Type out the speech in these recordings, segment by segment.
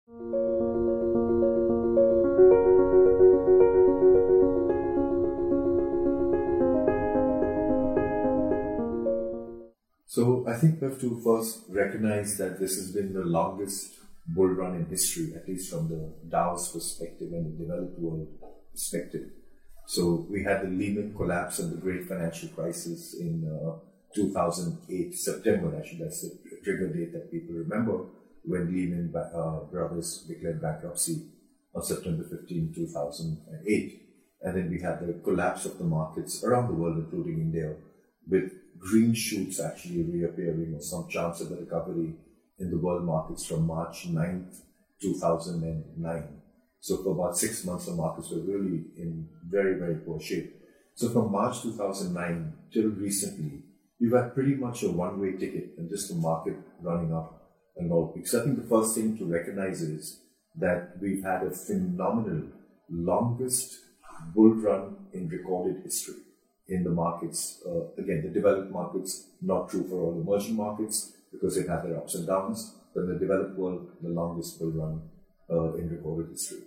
So I think we have to first recognize that this has been the longest bull run in history, at least from the Dow's perspective and the developed world perspective. So we had the Lehman collapse and the great financial crisis in 2008, September, actually, that's the trigger date that people remember, when Lehman Brothers declared bankruptcy on September 15, 2008. And then we had the collapse of the markets around the world, including India, with green shoots actually reappearing or some chance of a recovery in the world markets from March 9th, 2009. So for about 6 months, the markets were really in very, very poor shape. So from March 2009 till recently, we've had pretty much a one-way ticket and just the market running up and all. Because I think the first thing to recognize is that we've had a phenomenal, longest bull run in recorded history in the markets. Again, the developed markets, not true for all emerging markets because they've had their ups and downs, but in the developed world, the longest bull run in recorded history.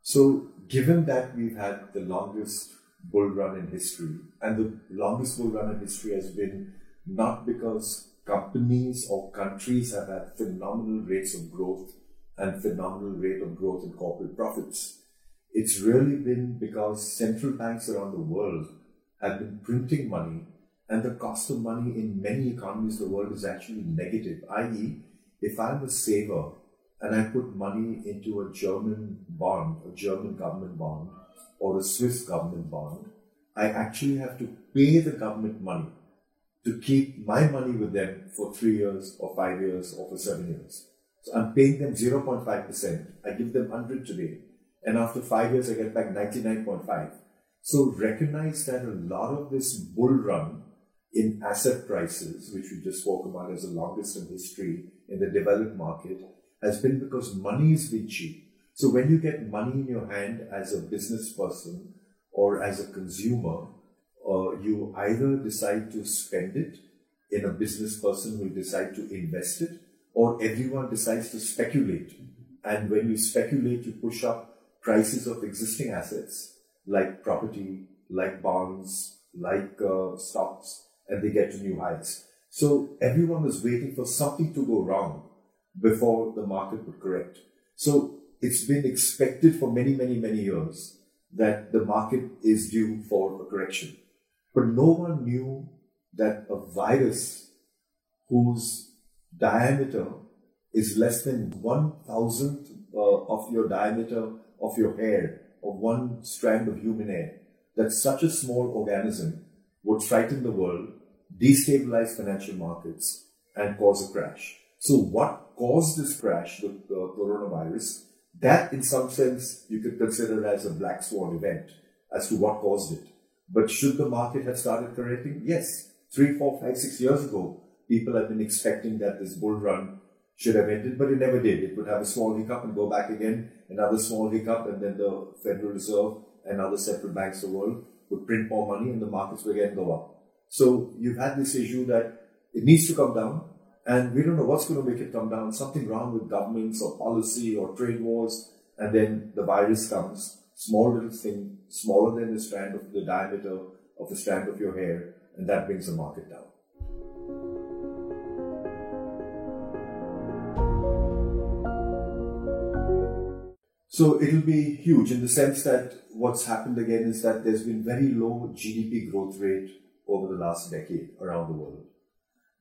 So, given that we've had the longest bull run in history, and the longest bull run in history has been not because companies or countries have had phenomenal rates of growth and phenomenal rate of growth in corporate profits. It's really been because central banks around the world have been printing money, and the cost of money in many economies of the world is actually negative, i.e., if I'm a saver and I put money into a German bond, a German government bond, or a Swiss government bond, I actually have to pay the government money to keep my money with them for 3 years or 5 years or for 7 years. So I'm paying them 0.5%. I give them 100 today, and after 5 years I get back 99.5. So recognize that a lot of this bull run in asset prices, which we just spoke about as the longest in history in the developed market, has been because money has been cheap. So when you get money in your hand as a business person or as a consumer, you either decide to spend it, in a business person will decide to invest it, or everyone decides to speculate. And when you speculate, you push up prices of existing assets like property, like bonds, like stocks, and they get to new heights. So everyone was waiting for something to go wrong before the market would correct. So it's been expected for many, many, many years that the market is due for a correction. But no one knew that a virus whose diameter is less than 1,000th of your diameter of your hair, of one strand of human hair, that such a small organism would frighten the world, destabilize financial markets, and cause a crash. So what caused this crash, the coronavirus, that in some sense you could consider as a black swan event as to what caused it. But should the market have started correcting? Yes. 3, 4, 5, 6 years ago, people have been expecting that this bull run should have ended, but it never did. It would have a small hiccup and go back again, another small hiccup, and then the Federal Reserve and other central banks of the world would print more money and the markets would again go up. So you've had this issue that it needs to come down, and we don't know what's going to make it come down. Something wrong with governments or policy or trade wars, and then the virus comes, small little thing, smaller than the diameter of a strand of your hair, and that brings the market down. So it'll be huge in the sense that what's happened again is that there's been very low GDP growth rate over the last decade around the world.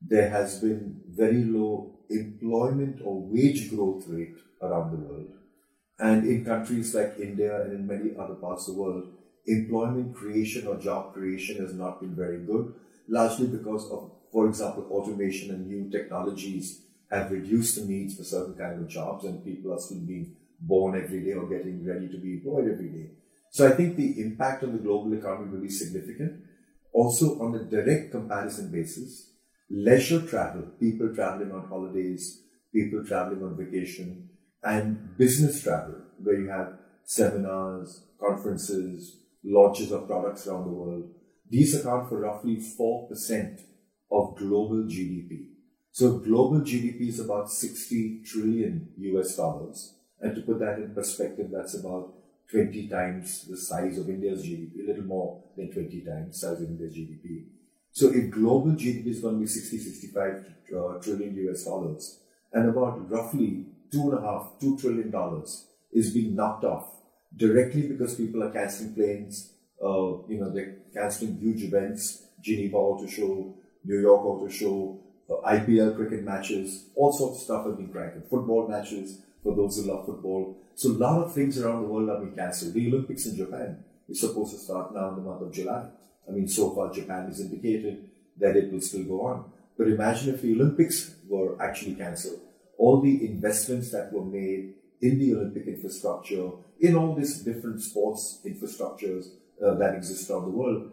There has been very low employment or wage growth rate around the world. And in countries like India and in many other parts of the world, employment creation or job creation has not been very good, largely because of, for example, automation and new technologies have reduced the needs for certain kinds of jobs, and people are still being born every day or getting ready to be employed every day. So I think the impact on the global economy will be significant. Also, on a direct comparison basis, leisure travel, people traveling on holidays, people traveling on vacation, and business travel, where you have seminars, conferences, launches of products around the world, these account for roughly 4% of global GDP. So global GDP is about 60 trillion US dollars. And to put that in perspective, that's about 20 times the size of India's GDP, a little more than 20 times the size of India's GDP. So if global GDP is going to be 65 trillion US dollars, and about roughly $2 trillion is being knocked off directly because people are cancelling planes, they're cancelling huge events, Geneva Auto Show, New York Auto Show, IPL cricket matches, all sorts of stuff have been cancelled. Football matches for those who love football. So a lot of things around the world have been cancelled. The Olympics in Japan is supposed to start now in the month of July. I mean, so far Japan has indicated that it will still go on. But imagine if the Olympics were actually cancelled. All the investments that were made in the Olympic infrastructure, in all these different sports infrastructures that exist around the world,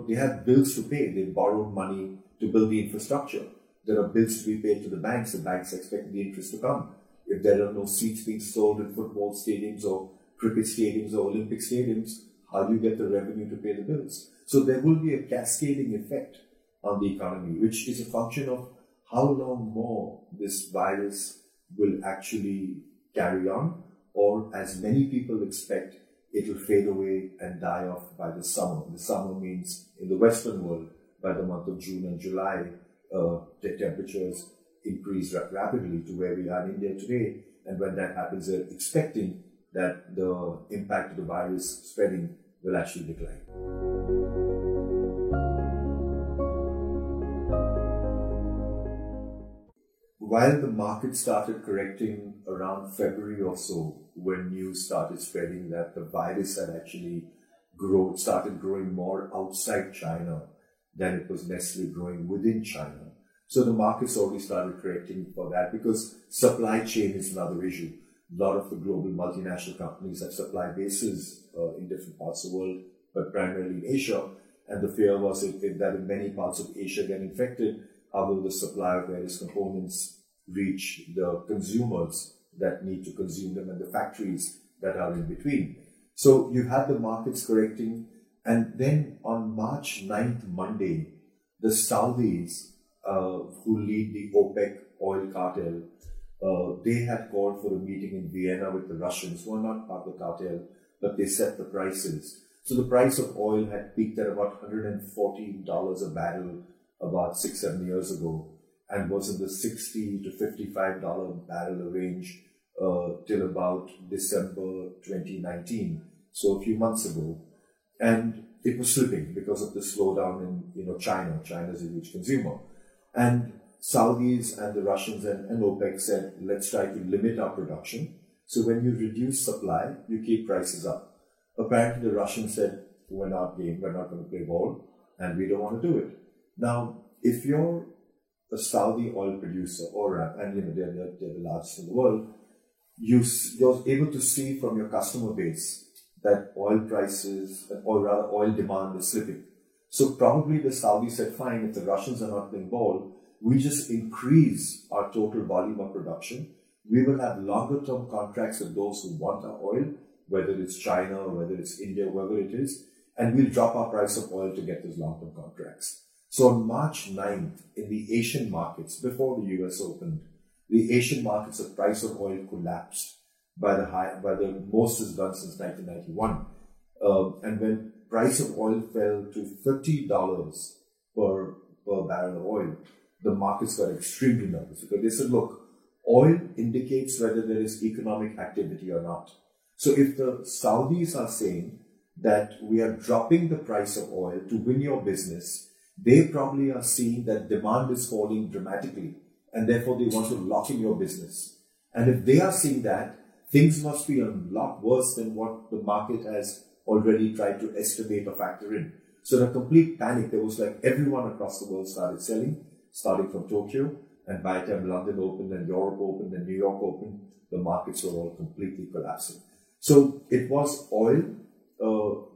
they have bills to pay. They borrowed money to build the infrastructure. There are bills to be paid to the banks expect the interest to come. If there are no seats being sold in football stadiums or cricket stadiums or Olympic stadiums, how do you get the revenue to pay the bills? So there will be a cascading effect on the economy, which is a function of how long more this virus will actually carry on, or as many people expect, it will fade away and die off by the summer. The summer means in the Western world, by the month of June and July, the temperatures increase rapidly to where we are in India today. And when that happens, they're expecting that the impact of the virus spreading will actually decline. While the market started correcting around February or so, when news started spreading that the virus had actually started growing more outside China than it was necessarily growing within China. So the markets already started correcting for that, because supply chain is another issue. A lot of the global multinational companies have supply bases in different parts of the world, but primarily in Asia. And the fear was that in many parts of Asia get infected, how will the supply of various components reach the consumers that need to consume them and the factories that are in between. So you had the markets correcting, and then on March 9th, Monday, the Saudis, who lead the OPEC oil cartel, they had called for a meeting in Vienna with the Russians, who are not part of the cartel, but they set the prices. So the price of oil had peaked at about $114 a barrel about 6-7 years ago, and was in the $60 to $55 barrel range till about December 2019, so a few months ago. And it was slipping because of the slowdown in China. China is a huge consumer. And Saudis and the Russians and OPEC said, let's try to limit our production. So when you reduce supply, you keep prices up. Apparently the Russians said, we're not game, we're not going to play ball, and we don't want to do it. Now, if you're a Saudi oil producer, and they're the largest in the world, you're able to see from your customer base that oil prices, or rather oil demand, is slipping. So probably the Saudis said, fine, if the Russians are not playing ball, we just increase our total volume of production. We will have longer term contracts with those who want our oil, whether it's China or whether it's India, whoever it is, and we'll drop our price of oil to get those long term contracts. So on March 9th, in the Asian markets, before the US opened, the Asian markets, the price of oil collapsed by the most it's done since 1991. And when price of oil fell to $30 per barrel of oil, the markets got extremely nervous, because they said, look, oil indicates whether there is economic activity or not. So if the Saudis are saying that we are dropping the price of oil to win your business, they probably are seeing that demand is falling dramatically, and therefore they want to lock in your business. And if they are seeing that, things must be a lot worse than what the market has already tried to estimate or factor in. So in a complete panic, there was like everyone across the world started selling, starting from Tokyo, and by the time London opened and Europe opened and New York opened, the markets were all completely collapsing. So it was oil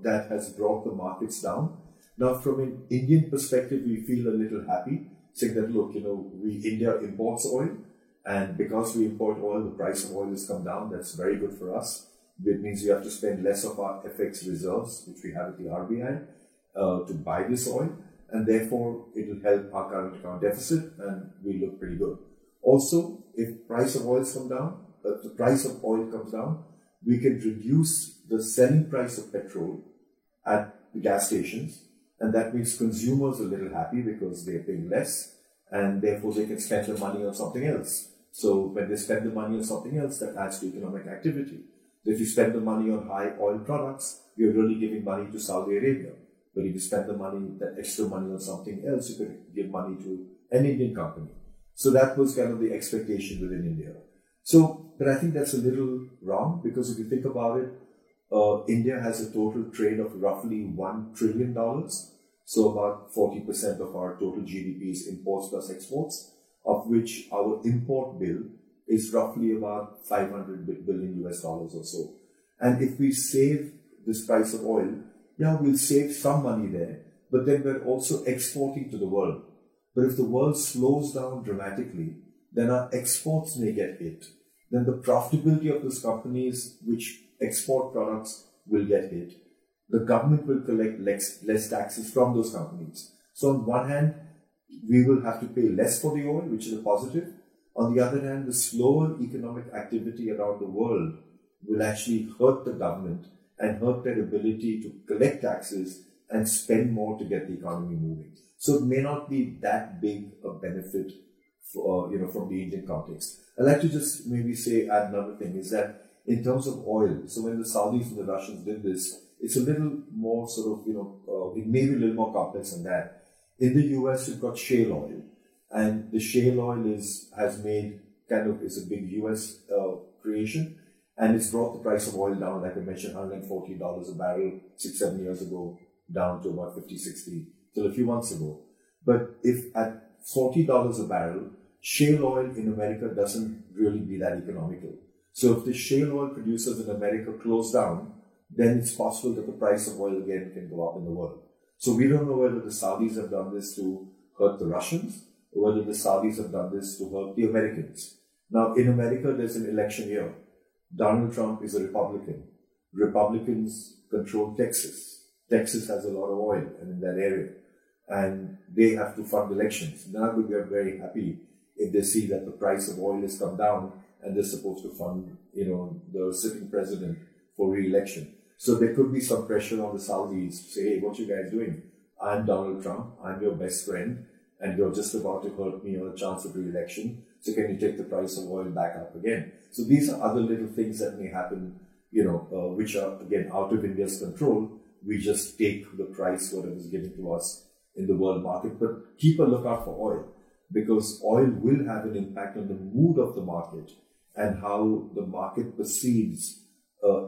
that has brought the markets down. Now, from an Indian perspective, we feel a little happy, saying that, look, India imports oil, and because we import oil, the price of oil has come down. That's very good for us. It means we have to spend less of our FX reserves, which we have at the RBI, to buy this oil. and therefore it will help our current account deficit, and we look pretty good. Also, if price of oil the price of oil comes down, we can reduce the selling price of petrol at the gas stations, and that makes consumers a little happy because they're paying less, and therefore they can spend the money on something else. So when they spend the money on something else, that adds to economic activity. So if you spend the money on high oil products, you're really giving money to Saudi Arabia. But if you spend that extra money on something else, you can give money to an Indian company. So that was kind of the expectation within India. But I think that's a little wrong, because if you think about it, India has a total trade of roughly $1 trillion. So about 40% of our total GDP is imports plus exports, of which our import bill is roughly about $500 billion US or so. And if we save this price of oil, we'll save some money there, but then we're also exporting to the world. But if the world slows down dramatically, then our exports may get hit. Then the profitability of those companies which export products will get hit. The government will collect less taxes from those companies. So on one hand, we will have to pay less for the oil, which is a positive. On the other hand, the slower economic activity around the world will actually hurt the government and hurt their ability to collect taxes and spend more to get the economy moving. So it may not be that big a benefit from the Indian context. I'd like to just maybe add another thing, is that in terms of oil, so when the Saudis and the Russians did this, it's a little more it may be a little more complex than that. In the US, you've got shale oil, and the shale oil is a big US creation, and it's brought the price of oil down, like I mentioned, $140 a barrel 6-7 years ago, down to about 50-60 till a few months ago. But if at $40 a barrel, shale oil in America doesn't really be that economical. So if the shale oil producers in America close down, then it's possible that the price of oil again can go up in the world. So we don't know whether the Saudis have done this to hurt the Russians, or whether the Saudis have done this to hurt the Americans. Now, in America, there's an election year. Donald Trump is a Republican. Republicans control Texas. Texas has a lot of oil in that area, and they have to fund elections. Now we are very happy if they see that the price of oil has come down and they're supposed to fund, the sitting president for re-election. So there could be some pressure on the Saudis to say, hey, what you guys doing? I'm Donald Trump, I'm your best friend, and you're just about to hurt me on a chance of re-election. So can you take the price of oil back up again? So these are other little things that may happen, which are, again, out of India's control. We just take the price, whatever is given to us in the world market. But keep a lookout for oil, because oil will have an impact on the mood of the market and how the market perceives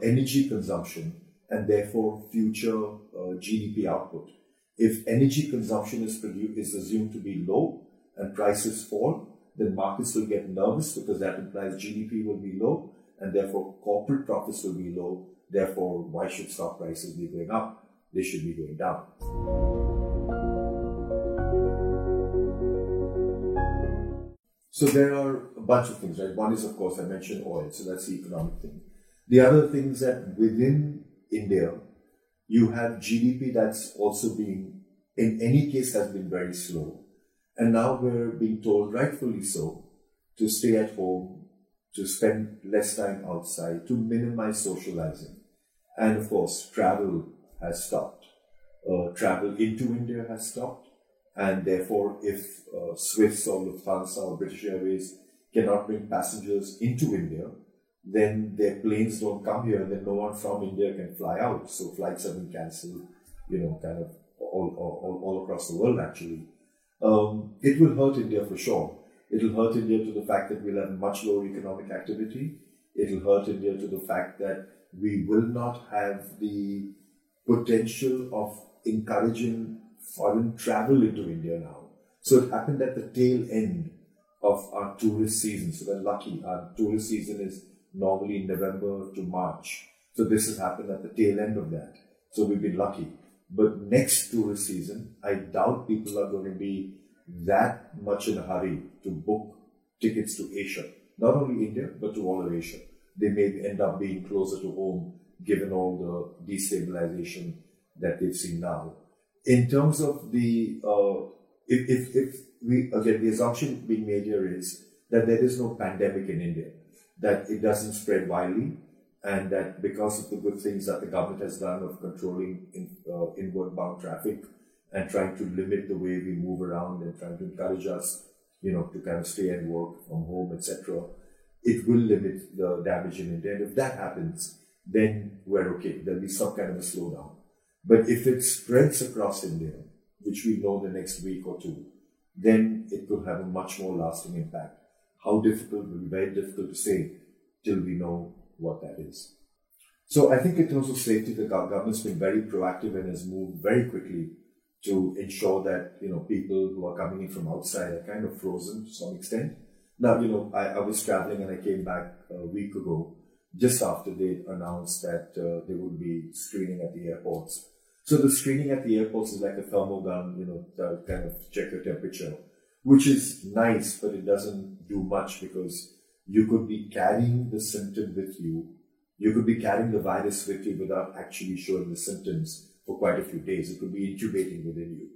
energy consumption and therefore future GDP output. If energy consumption is assumed to be low and prices fall, then markets will get nervous, because that implies GDP will be low and therefore corporate profits will be low. Therefore, why should stock prices be going up? They should be going down. So there are a bunch of things, right? One is, of course, I mentioned oil, so that's the economic thing. The other thing is that within India, you have GDP that's also being, in any case, has been very slow. And now we're being told, rightfully so, to stay at home, to spend less time outside, to minimize socializing. And of course, travel has stopped. Travel into India has stopped. And therefore, if Swiss or Lufthansa or British Airways cannot bring passengers into India, then their planes don't come here, and then no one from India can fly out. So flights have been cancelled, kind of all across the world, actually. It will hurt India for sure. It will hurt India to the fact that we'll have much lower economic activity. It will hurt India to the fact that we will not have the potential of encouraging foreign travel into India now. So it happened at the tail end of our tourist season. So we're lucky. Our tourist season is normally November to March. So this has happened at the tail end of that. So we've been lucky. But next tourist season, I doubt people are going to be that much in a hurry to book tickets to Asia. Not only India, but to all of Asia. They may end up being closer to home, given all the destabilization that they've seen now. In terms of the, if we, again, the assumption being made here is that there is no pandemic in India, that it doesn't spread widely, and that because of the good things that the government has done of controlling inward bound traffic and trying to limit the way we move around and trying to encourage us, to kind of stay and work from home, etc., it will limit the damage in India. And if that happens, then we're okay. There'll be some kind of a slowdown. But if it spreads across India, which we know the next week or two, then it will have a much more lasting impact. How difficult will be very difficult to say till we know what that is. So I think in terms of safety, the government's been very proactive and has moved very quickly to ensure that, people who are coming in from outside are kind of frozen to some extent. Now, I was traveling and I came back a week ago, just after they announced that they would be screening at the airports. So the screening at the airports is like a thermal gun, to kind of check your temperature, which is nice, but it doesn't do much because you could be carrying the symptom with you. You could be carrying the virus with you without actually showing the symptoms for quite a few days. It could be incubating within you.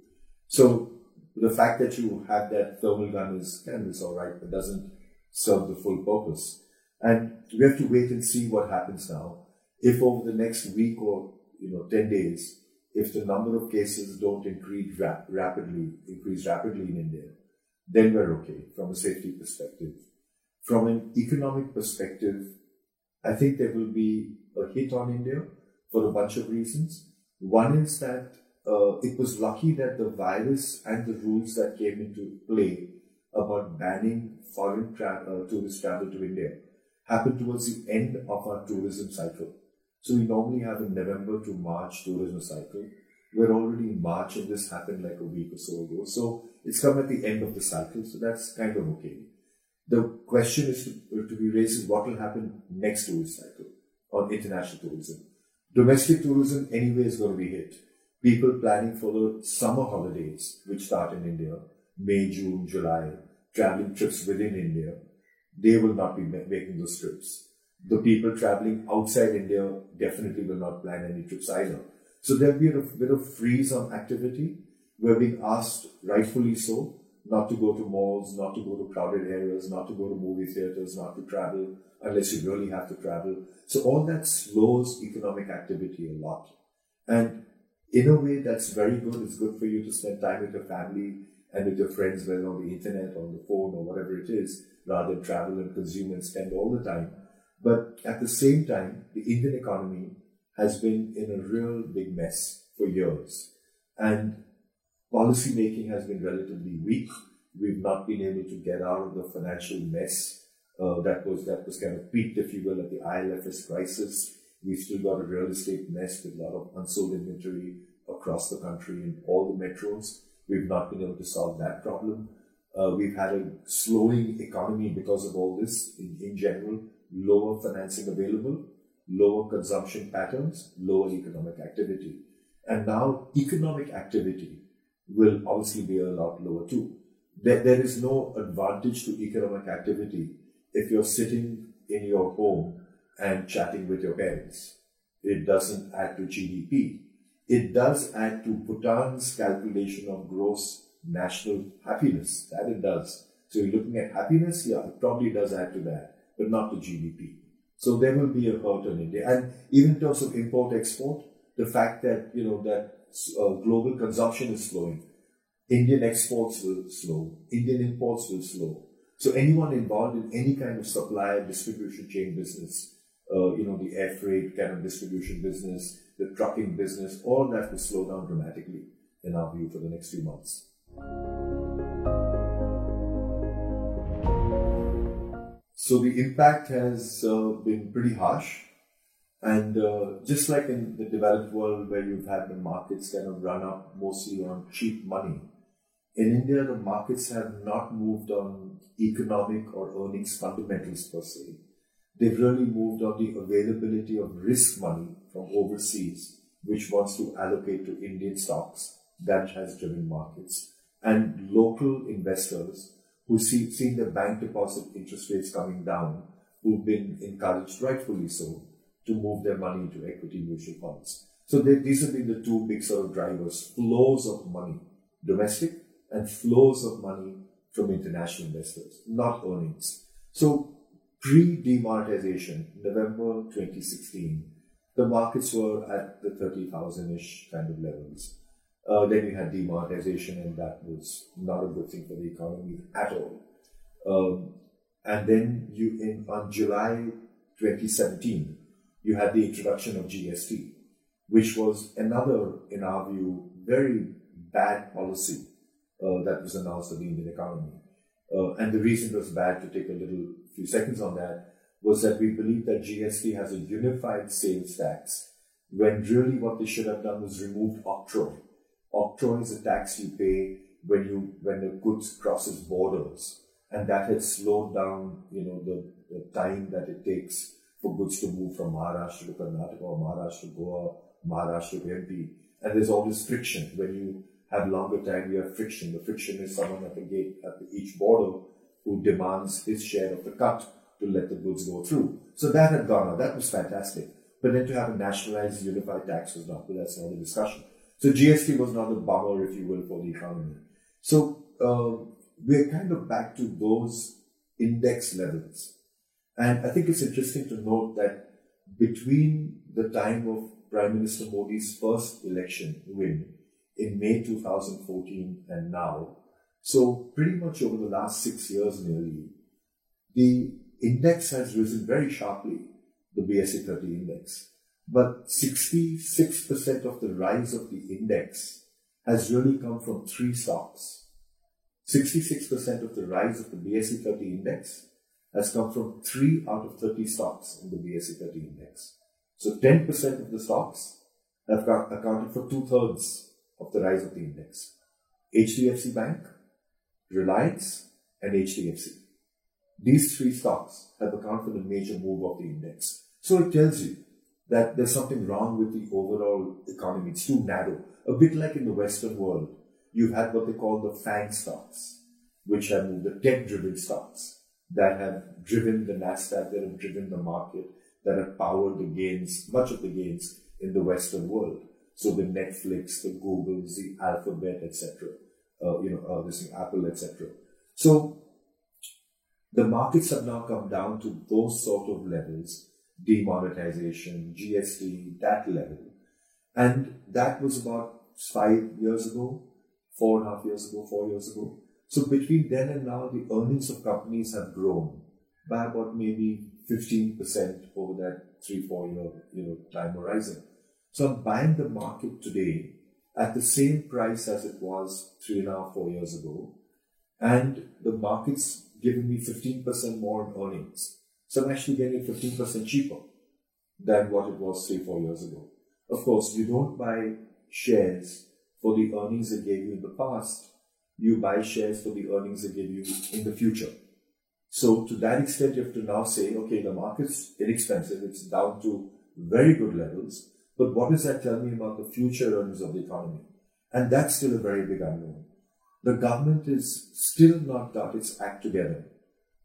So the fact that you have that thermal gun is all right, but doesn't serve the full purpose. And we have to wait and see what happens now. If over the next week or 10 days, if the number of cases don't increase rapidly in India, then we're okay from a safety perspective. From an economic perspective, I think there will be a hit on India for a bunch of reasons. One is that it was lucky that the virus and the rules that came into play about banning foreign tourist travel to India happened towards the end of our tourism cycle. So we normally have a November to March tourism cycle. We're already in March and this happened like a week or so ago. So it's come at the end of the cycle. So that's kind of okay. The question is to be raised is what will happen next tourist cycle on international tourism. Domestic tourism anyway is going to be hit. People planning for the summer holidays, which start in India, May, June, July, traveling trips within India, they will not be making those trips. The people traveling outside India definitely will not plan any trips either. So there'll be a bit of freeze on activity. We're being asked, rightfully so, not to go to malls, not to go to crowded areas, not to go to movie theaters, not to travel unless you really have to travel. So all that slows economic activity a lot. And in a way, that's very good. It's good for you to spend time with your family and with your friends, whether on the internet, on the phone, or whatever it is, rather than travel and consume and spend all the time. But at the same time, the Indian economy has been in a real big mess for years. And policy making has been relatively weak. We've not been able to get out of the financial mess that was kind of peaked, if you will, at the IL&FS crisis. We've still got a real estate mess with a lot of unsold inventory across the country in all the metros. We've not been able to solve that problem. We've had a slowing economy because of all this in general, lower financing available, lower consumption patterns, lower economic activity. And now economic activity will obviously be a lot lower too. There is no advantage to economic activity if you're sitting in your home and chatting with your parents. It doesn't add to GDP. It does add to Bhutan's calculation of gross national happiness. That it does. So you're looking at happiness, yeah, it probably does add to that, but not to GDP. So there will be a hurt on India. And even in terms of import-export, the fact that, global consumption is slowing, Indian exports will slow, Indian imports will slow. So anyone involved in any kind of supply distribution chain business, the air freight kind of distribution business, the trucking business, all that will slow down dramatically in our view for the next few months. So the impact has been pretty harsh. And just like in the developed world where you've had the markets kind of run up mostly on cheap money, in India the markets have not moved on economic or earnings fundamentals per se. They've really moved on the availability of risk money from overseas, which wants to allocate to Indian stocks. That has driven markets. And local investors who seen the bank deposit interest rates coming down, who've been encouraged, rightfully so, to move their money into equity mutual funds. So these have been the two big sort of drivers: flows of money, domestic, and flows of money from international investors, not earnings. So pre-demonetization, November 2016, the markets were at the 30,000-ish kind of levels. Then you had demonetization, and that was not a good thing for the economy at all. And then on July 2017, you had the introduction of GST, which was another, in our view, very bad policy that was announced for the Indian economy. And the reason it was bad, to take a few seconds on that, was that we believe that GST has a unified sales tax, when really what they should have done was removed octroi. Octroi is a tax you pay when the goods crosses borders, and that had slowed down, the time that it takes for goods to move from Maharashtra to Karnataka, or Maharashtra to Goa, Maharashtra to MP. And there's always friction. When you have longer time, you have friction. The friction is someone at the gate at each border who demands his share of the cut to let the goods go through. So that had gone on. That was fantastic. But then to have a nationalized unified tax was not. But that's another discussion. So GST was not a bummer, if you will, for the economy. So we're kind of back to those index levels. And I think it's interesting to note that between the time of Prime Minister Modi's first election win in May 2014 and now, so pretty much over the last 6 years nearly, the index has risen very sharply, the BSE 30 index. But 66% of the rise of the index has really come from 3 stocks. 66% of the rise of the BSE 30 index has come from 3 out of 30 stocks in the BSE 30 index. So 10% of the stocks have accounted for 2/3 of the rise of the index. HDFC Bank, Reliance, and HDFC. These 3 stocks have accounted for the major move of the index. So it tells you that there's something wrong with the overall economy. It's too narrow. A bit like in the Western world, you've had what they call the FANG stocks, which have moved, the tech-driven stocks that have driven the Nasdaq, that have driven the market, that have powered the gains, much of the gains in the Western world. So the Netflix, the Googles, the Alphabet, etc., Apple, etc. So the markets have now come down to those sort of levels, demonetization, GST, that level. And that was about 5 years ago, 4.5 years ago, 4 years ago. So between then and now, the earnings of companies have grown by about maybe 15% over that 3-4 year time horizon. So I'm buying the market today at the same price as it was 3.5, 4 years ago. And the market's giving me 15% more in earnings. So I'm actually getting it 15% cheaper than what it was 3-4 years ago. Of course, you don't buy shares for the earnings they gave you in the past. You buy shares for the earnings they give you in the future. So to that extent, you have to now say, okay, the market's inexpensive. It's down to very good levels. But what does that tell me about the future earnings of the economy? And that's still a very big unknown. The government is still not got its act together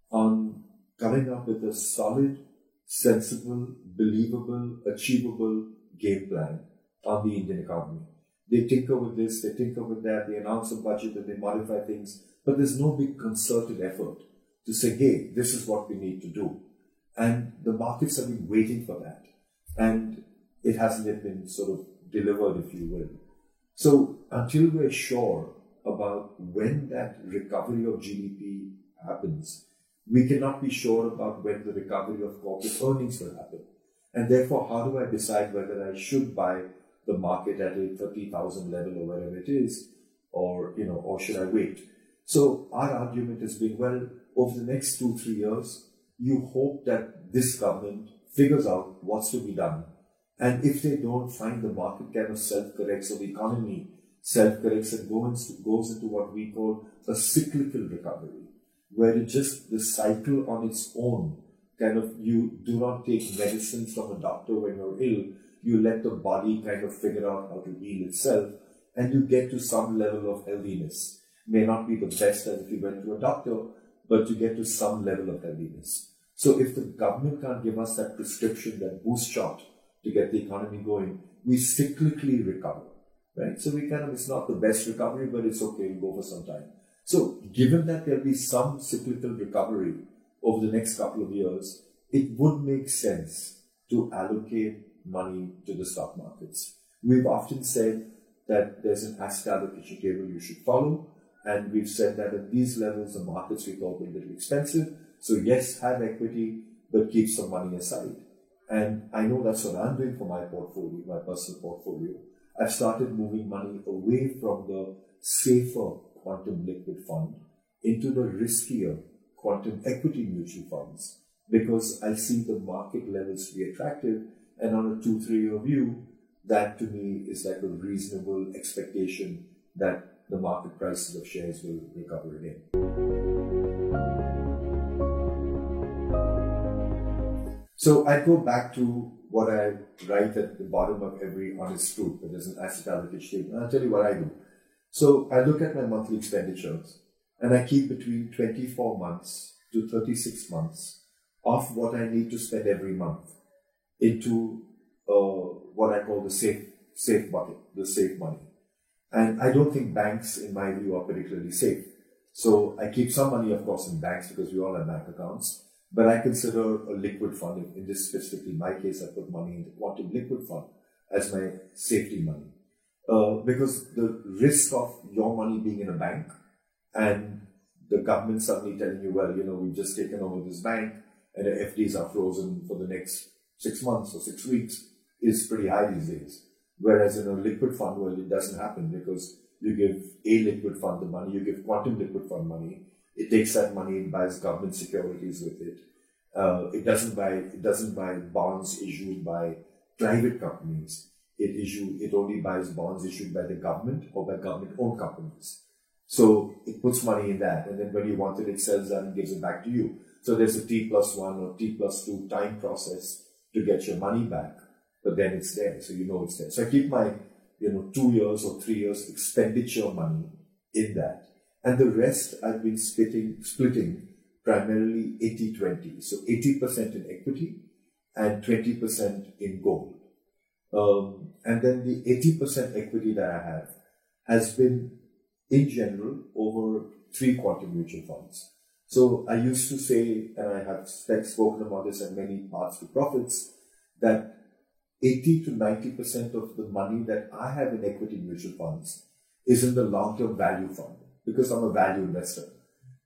on coming up with a solid, sensible, believable, achievable game plan on the Indian economy. They tinker with this, they tinker with that, they announce a budget and they modify things, but there's no big concerted effort to say, hey, this is what we need to do. And the markets have been waiting for that. And it hasn't yet been sort of delivered, if you will. So until we're sure about when that recovery of GDP happens, we cannot be sure about when the recovery of corporate earnings will happen. And therefore, how do I decide whether I should buy the market at a 30,000 level or wherever it is, or should I wait? So our argument has been, well, over the next 2-3 years, you hope that this government figures out what's to be done. And if they don't find the market kind of self-corrects, or the economy self-corrects and goes into what we call a cyclical recovery, where it just, the cycle on its own, kind of, you do not take medicines from a doctor when you're ill, you let the body kind of figure out how to heal itself, and you get to some level of healthiness. May not be the best as if you went to a doctor, but you get to some level of healthiness. So if the government can't give us that prescription, that boost shot to get the economy going, we cyclically recover, right? So it's not the best recovery, but it's okay, we'll go for some time. So given that there'll be some cyclical recovery over the next couple of years, it would make sense to allocate money to the stock markets. We've often said that there's an asset allocation table you should follow, and we've said that at these levels, the markets we thought were a little expensive. So yes, have equity, but keep some money aside. And I know that's what I'm doing for my portfolio, my personal portfolio. I've started moving money away from the safer quantum liquid fund into the riskier quantum equity mutual funds, because I see the market levels to be attractive, and on a 2-3 year view, that to me is like a reasonable expectation that the market prices of shares will recover again. So I go back to what I write at the bottom of every honest truth, that there's an asset allocation table. And I'll tell you what I do. So I look at my monthly expenditures, and I keep between 24 months to 36 months of what I need to spend every month into what I call the safe bucket, the safe money. And I don't think banks, in my view, are particularly safe. So I keep some money, of course, in banks because we all have bank accounts. But I consider a liquid fund, in this specifically my case, I put money in the quantum liquid fund as my safety money. Because the risk of your money being in a bank and the government suddenly telling you, well, we've just taken over this bank and the FDs are frozen for the next 6 months or 6 weeks, is pretty high these days. Whereas in a liquid fund, well, it doesn't happen, because you give a liquid fund the money, you give quantum liquid fund money, it takes that money and buys government securities with it. It doesn't buy bonds issued by private companies. It only buys bonds issued by the government or by government-owned companies. So it puts money in that, and then when you want it, it sells that and gives it back to you. So there's a T+1 or T+2 time process to get your money back, but then it's there, so it's there. So I keep my 2 years or 3 years expenditure money in that. And the rest I've been splitting primarily 80-20. So 80% in equity and 20% in gold. And then the 80% equity that I have has been, in general, over 3 quantum mutual funds. So I used to say, and I have spoken about this at many Paths to Profits, that 80 to 90% of the money that I have in equity mutual funds is in the long-term value fund, because I'm a value investor.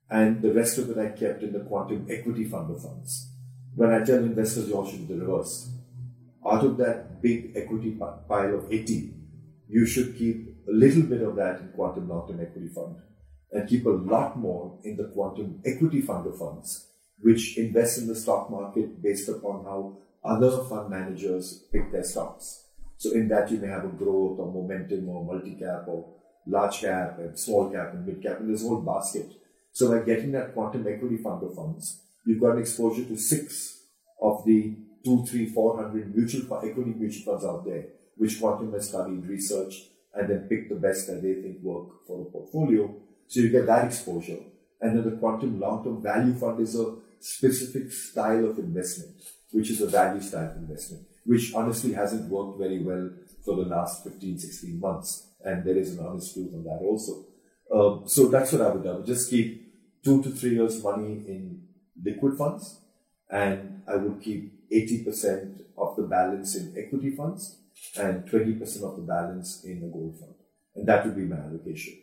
And the rest of it I kept in the quantum equity fund of funds. When I tell investors, you all should do the reverse. Out of that big equity pile of 80, you should keep a little bit of that in quantum long-term equity fund, and keep a lot more in the quantum equity fund of funds, which invest in the stock market based upon how other fund managers pick their stocks. So in that you may have a growth or momentum or multi-cap or large cap and small cap and mid cap, and there's a whole basket. So by getting that quantum equity fund of funds, you've got exposure to 6 of the 200, 300, 400 equity mutual funds out there, which Quantum has studied, researched, and then picked the best that they think work for a portfolio. So you get that exposure. And then the quantum long-term value fund is a specific style of investment, which is a value style of investment, which honestly hasn't worked very well for the last 15, 16 months. And there is an honest truth on that also. So that's what I would do. I would just keep 2 to 3 years money in liquid funds, and I would keep 80% of the balance in equity funds and 20% of the balance in a gold fund. And that would be my allocation.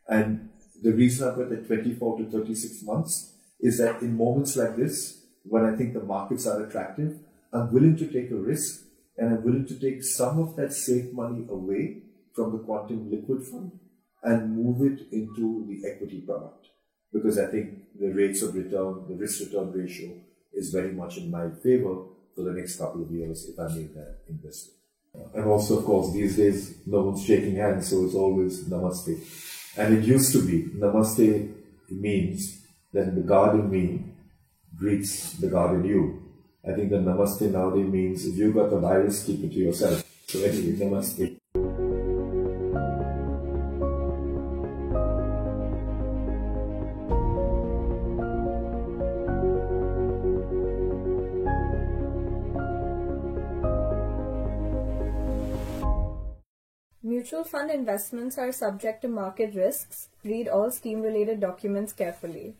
And the reason I've got the 24 to 36 months is that in moments like this, when I think the markets are attractive, I'm willing to take a risk, and I'm willing to take some of that safe money away from the quantum liquid fund and move it into the equity product. Because I think the rates of return, the risk-return ratio is very much in my favor for the next couple of years if I make that investment. And also, of course, these days, no one's shaking hands, so it's always namaste. And it used to be, namaste means that the God in me greets the God in you. I think the namaste nowadays means if you got the virus, keep it to yourself. So anyway, namaste. Mutual fund investments are subject to market risks. Read all scheme-related documents carefully.